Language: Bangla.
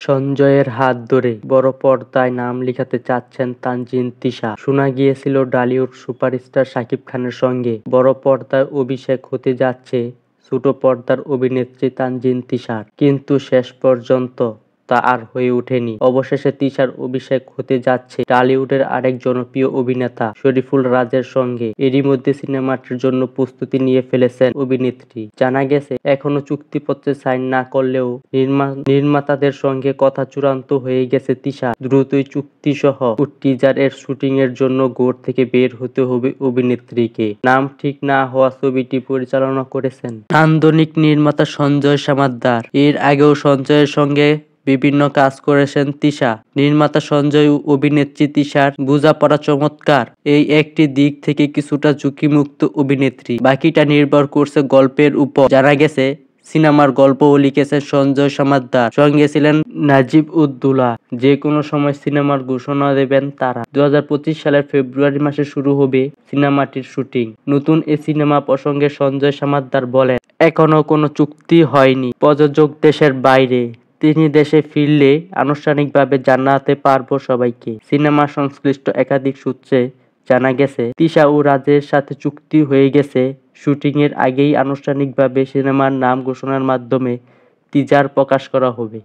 সঞ্জয়ের হাত ধরে বড় পর্দায় নাম লিখাতে চাচ্ছেন তানজিন তিশা। শোনা গিয়েছিল টলিউড সুপারস্টার শাকিব খানের সঙ্গে বড় পর্দায় অভিষেক হতে যাচ্ছে ছোট পর্দার অভিনেত্রী তানজিন তিশার, কিন্তু শেষ পর্যন্ত তা আর হয়ে ওঠেনি। অবশেষে তিশার অভিষেক হতে যাচ্ছে টলিউডের আরেক জনপ্রিয় অভিনেতা শরীফুল রাজের সঙ্গে। এরই মধ্যে সিনেমাটির জন্য প্রস্তুতি নিয়ে ফেলেছেন অভিনেত্রী। জানা গেছে, এখনো চুক্তিপত্রে সাইন না করলেও নির্মাতাদের সঙ্গে কথা চূড়ান্ত হয়ে গেছে তিশা দ্রুতই চুক্তিসহ টিজার এর শুটিং এর জন্য ঘর থেকে বের হতে হবে অভিনেত্রীকে। নাম ঠিক না হওয়া ছবিটি পরিচালনা করেছেন নান্দনিক নির্মাতা সঞ্জয় সমাদ্দার। এর আগেও সঞ্জয়ের সঙ্গে বিভিন্ন কাজ করেছেন তিশা। নির্মাতা সঞ্জয় ও অভিনেত্রী তিশার বোঝাপড়া চমৎকার। এই একটি দিক থেকে কিছুটা ঝুঁকিমুক্ত অভিনেত্রী, বাকিটা নির্ভর করছে গল্পের উপর। জানা গেছে, সিনেমার গল্পও লিখেছেন সঞ্জয় সমাদ্দার, সঙ্গে ছিলেন নাজিব-উদ-দৌলা। যে কোনো সময় সিনেমার ঘোষণা দেবেন তারা। 2025 সালের ফেব্রুয়ারি মাসে শুরু হবে সিনেমাটির শুটিং। নতুন এ সিনেমা প্রসঙ্গে সঞ্জয় সমাদ্দার বলেন, এখনো কোনো চুক্তি হয়নি। প্রযোজক দেশের বাইরে, তিনি দেশে ফিরলে আনুষ্ঠানিকভাবে জানাতে পারবো সবাইকে। সিনেমা সংশ্লিষ্ট একাধিক সূত্রে জানা গেছে, তিশা ও রাজের সাথে চুক্তি হয়ে গেছে। শুটিং এর আগেই আনুষ্ঠানিকভাবে সিনেমার নাম ঘোষণার মাধ্যমে টিজার প্রকাশ করা হবে।